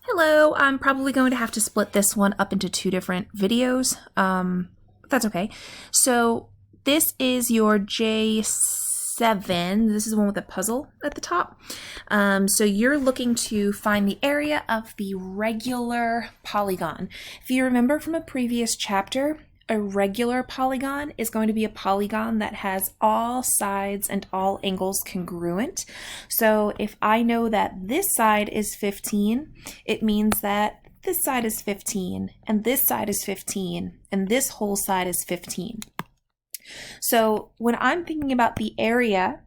Hello, I'm probably going to have to split this one up into two different videos. But that's okay. So this is your J7. This is the one with a puzzle at the top. So you're looking to find the area of the regular polygon. If you remember from a previous chapter, a regular polygon is going to be a polygon that has all sides and all angles congruent. So if I know that this side is 15, it means that this side is 15, and this side is 15, and this whole side is 15. So when I'm thinking about the area,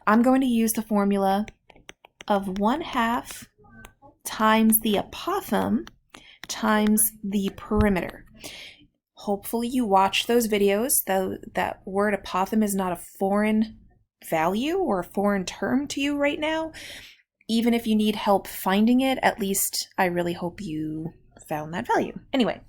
I'm going to use the formula of 1/2 times the apothem times the perimeter. Hopefully you watched those videos, though that word apothem is not a foreign value or a foreign term to you right now. Even if you need help finding it, at least I really hope you found that value. Anyway,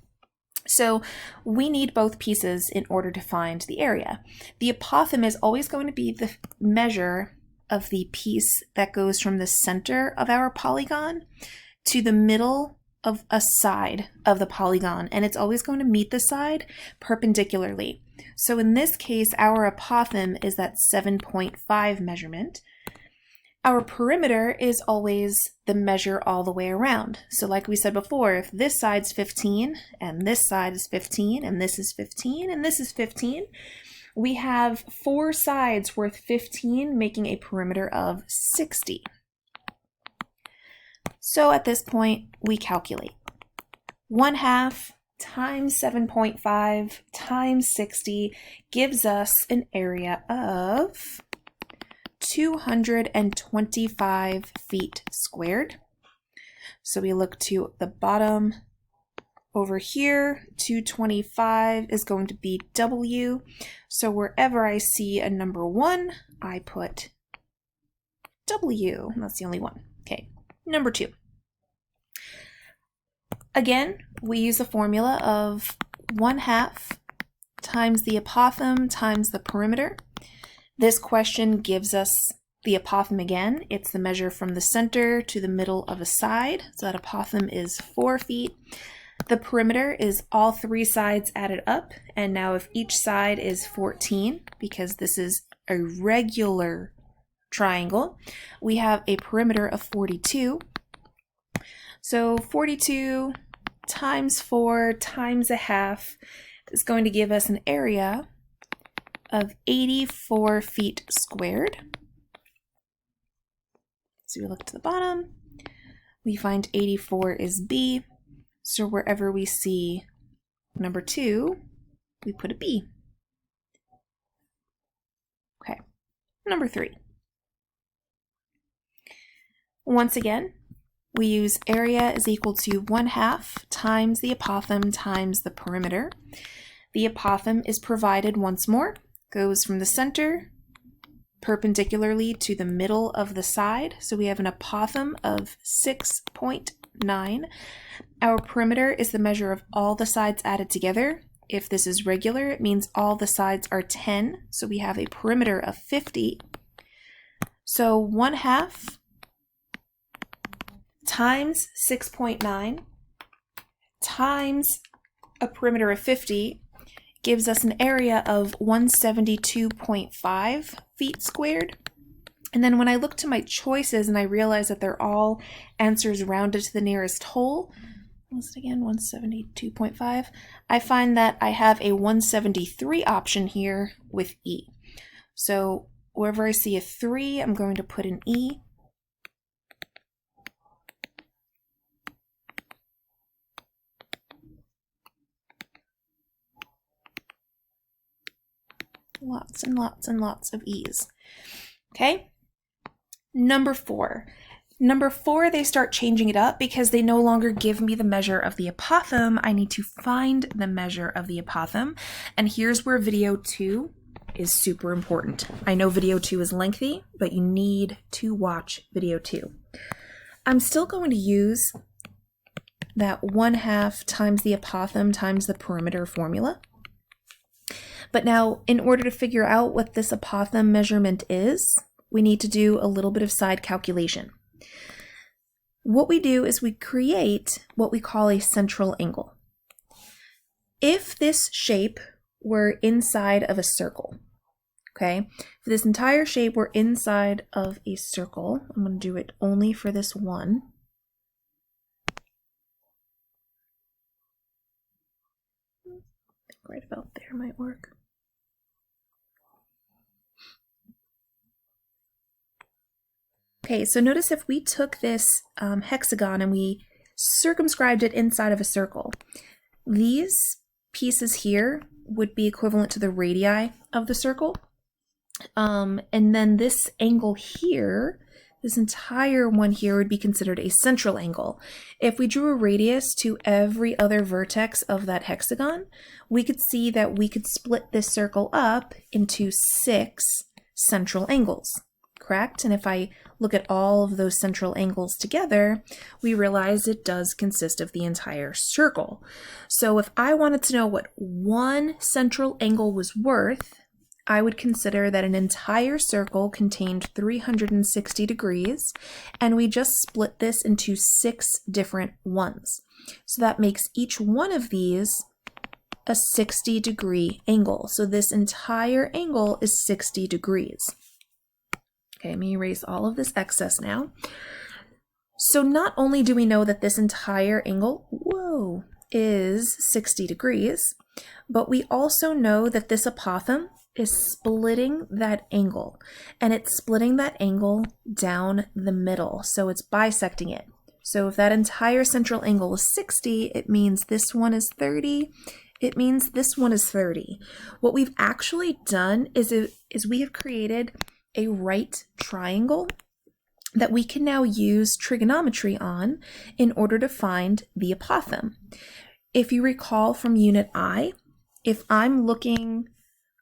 so we need both pieces in order to find the area. The apothem is always going to be the measure of the piece that goes from the center of our polygon to the middle of a side of the polygon, and it's always going to meet the side perpendicularly. So in this case, our apothem is that 7.5 measurement. Our perimeter is always the measure all the way around. So like we said before, if this side's 15, and this side is 15, and this is 15, and this is 15, we have 4 sides worth 15, making a perimeter of 60. So at this point, we calculate 1/2 times 7.5 times 60 gives us an area of 225 feet squared. So we look to the bottom over here, 225 is going to be W. So wherever I see a number 1, I put W. That's the only one. Okay. Number 2. Again, we use the formula of 1/2 times the apothem times the perimeter. This question gives us the apothem again. It's the measure from the center to the middle of a side. So that apothem is 4 feet. The perimeter is all 3 sides added up. And now if each side is 14, because this is a regular triangle, we have a perimeter of 42. So 42 times 4 times 1/2 is going to give us an area of 84 feet squared. So we look to the bottom, we find 84 is B. So wherever we see number 2, we put a B. Okay, number 3. Once again, we use area is equal to 1/2 times the apothem times the perimeter. The apothem is provided once more, goes from the center perpendicularly to the middle of the side. So we have an apothem of 6.9. Our perimeter is the measure of all the sides added together. If this is regular, it means all the sides are 10. So we have a perimeter of 50. So 1/2 times 6.9 times a perimeter of 50 gives us an area of 172.5 feet squared. And then when I look to my choices and I realize that they're all answers rounded to the nearest whole, what's it again, 172.5, I find that I have a 173 option here with E. So wherever I see a 3, I'm going to put an E. Lots and lots and lots of E's. Okay. Number 4. Number 4, they start changing it up because they no longer give me the measure of the apothem. I need to find the measure of the apothem. And here's where video 2 is super important. I know video 2 is lengthy, but you need to watch video 2. I'm still going to use that 1/2 times the apothem times the perimeter formula. But now, in order to figure out what this apothem measurement is, we need to do a little bit of side calculation. what we do is we create what we call a central angle. If this shape were inside of a circle, okay, if this entire shape were inside of a circle, I'm going to do it only for this one. Right about there might work. Okay, so notice if we took this hexagon and we circumscribed it inside of a circle, these pieces here would be equivalent to the radii of the circle. And then this angle here, this entire one here would be considered a central angle. If we drew a radius to every other vertex of that hexagon, we could see that we could split this circle up into 6 central angles, correct? And if I look at all of those central angles together, we realize it does consist of the entire circle. So if I wanted to know what one central angle was worth, I would consider that an entire circle contained 360 degrees, and we just split this into 6 different ones. So that makes each one of these a 60-degree angle. So this entire angle is 60 degrees. Okay, let me erase all of this excess now. So not only do we know that this entire angle, is 60 degrees, but we also know that this apothem is splitting that angle, and it's splitting that angle down the middle, so it's bisecting it. So if that entire central angle is 60, it means this one is 30, it means this one is 30. What we've actually done is we have created a right triangle that we can now use trigonometry on in order to find the apothem. If you recall from Unit I, if I'm looking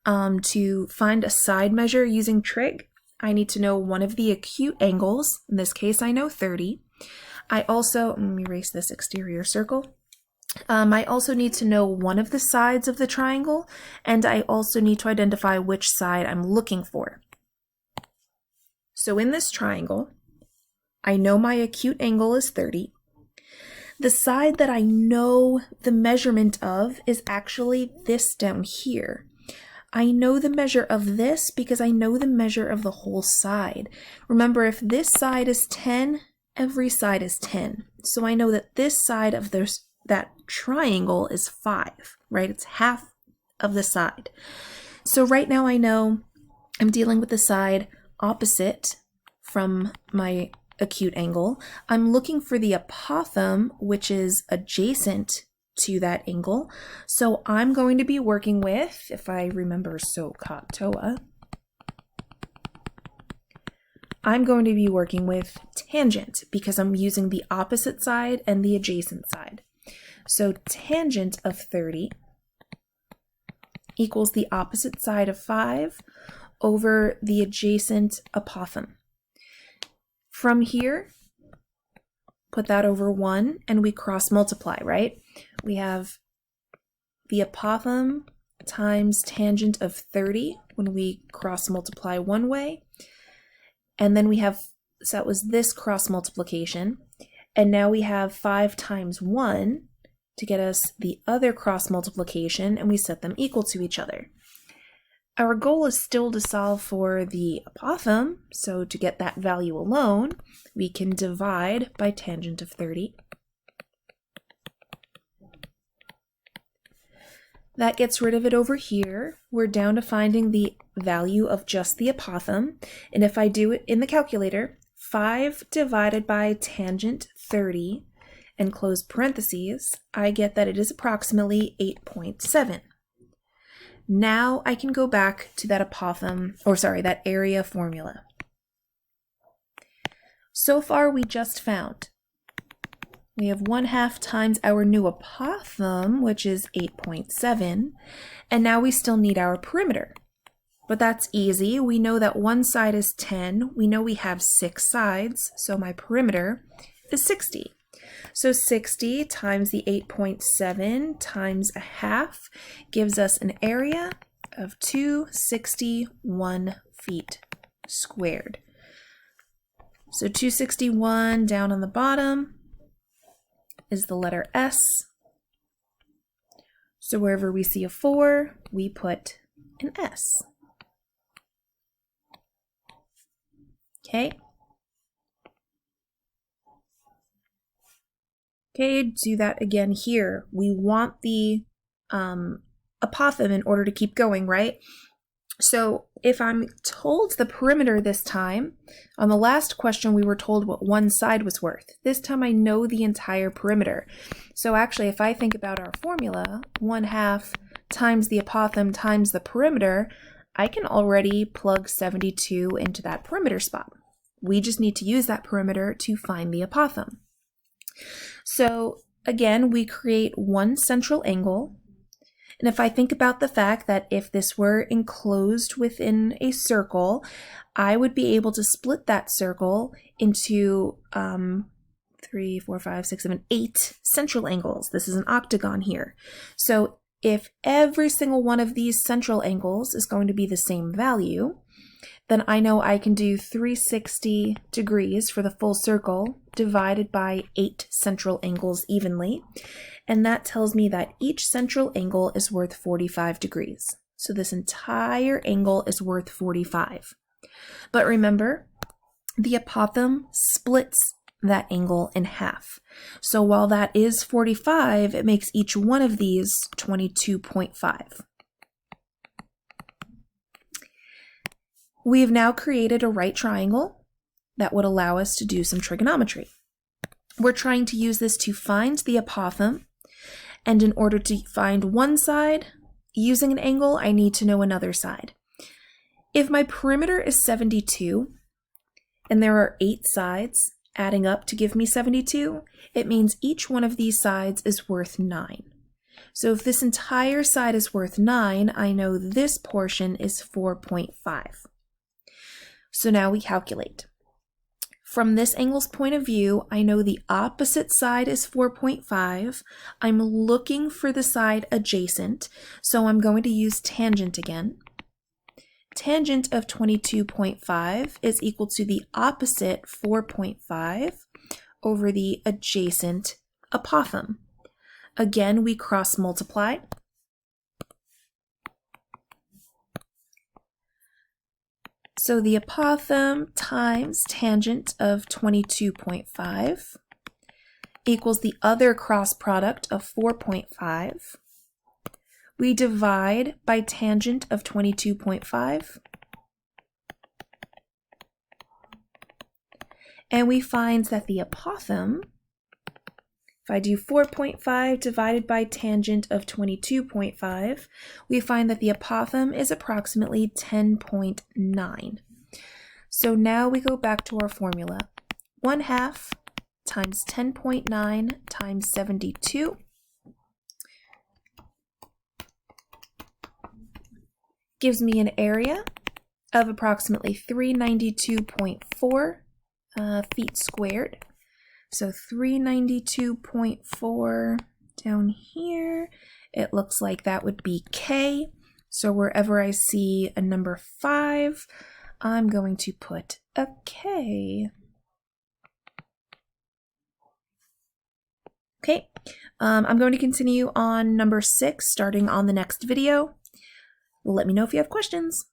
to find a side measure using trig, I need to know one of the acute angles. In this case, I know 30. I also, let me erase this exterior circle. I also need to know one of the sides of the triangle, and I also need to identify which side I'm looking for. So in this triangle, I know my acute angle is 30. The side that I know the measurement of is actually this down here. I know the measure of this because I know the measure of the whole side. Remember, if this side is 10, every side is 10. So I know that this side of that triangle is 5, right? It's half of the side. So right now I know I'm dealing with the side opposite from my acute angle. I'm looking for the apothem, which is adjacent to that angle. So I'm going to be working with, if I remember SOHCAHTOA, I'm going to be working with tangent because I'm using the opposite side and the adjacent side. So tangent of 30 equals the opposite side of 5 over the adjacent apothem. From here, put that over 1 and we cross multiply, right? We have the apothem times tangent of 30 when we cross multiply one way. And then we have, so that was this cross multiplication. And now we have 5 times 1 to get us the other cross multiplication, and we set them equal to each other. Our goal is still to solve for the apothem, so to get that value alone, we can divide by tangent of 30. That gets rid of it over here. We're down to finding the value of just the apothem, and if I do it in the calculator, 5 divided by tangent 30 and close parentheses, I get that it is approximately 8.7. Now I can go back to that that area formula. So far we just found we have 1/2 times our new apothem, which is 8.7, and now we still need our perimeter. But that's easy. We know that one side is 10. We know we have 6 sides, so my perimeter is 60. So 60 times the 8.7 times 1/2 gives us an area of 261 feet squared. So 261 down on the bottom is the letter S. So wherever we see a 4, we put an S. Okay. Okay, do that again here. We want the apothem in order to keep going, right? So if I'm told the perimeter this time, on the last question we were told what one side was worth. This time I know the entire perimeter. So actually, if I think about our formula, 1/2 times the apothem times the perimeter, I can already plug 72 into that perimeter spot. We just need to use that perimeter to find the apothem. So again, we create one central angle. And if I think about the fact that if this were enclosed within a circle, I would be able to split that circle into 3, 4, 5, 6, 7, 8 central angles. This is an octagon here. So if every single one of these central angles is going to be the same value, then I know I can do 360 degrees for the full circle divided by 8 central angles evenly. And that tells me that each central angle is worth 45 degrees. So this entire angle is worth 45. But remember, the apothem splits that angle in half. So while that is 45, it makes each one of these 22.5. We've now created a right triangle that would allow us to do some trigonometry. We're trying to use this to find the apothem, and in order to find one side using an angle, I need to know another side. If my perimeter is 72, and there are 8 sides adding up to give me 72, it means each one of these sides is worth 9. So if this entire side is worth 9, I know this portion is 4.5. So now we calculate. From this angle's point of view, I know the opposite side is 4.5. I'm looking for the side adjacent, so I'm going to use tangent again. Tangent of 22.5 is equal to the opposite 4.5 over the adjacent apothem. Again, we cross multiply. So the apothem times tangent of 22.5 equals the other cross product of 4.5. We divide by tangent of 22.5. And we find that the apothem, if I do 4.5 divided by tangent of 22.5, we find that the apothem is approximately 10.9. So now we go back to our formula. 1/2 times 10.9 times 72 gives me an area of approximately 392.4 feet squared. So 392.4 down here, it looks like that would be K. So wherever I see a number 5, I'm going to put a K. Okay, I'm going to continue on number 6 starting on the next video. Let me know if you have questions.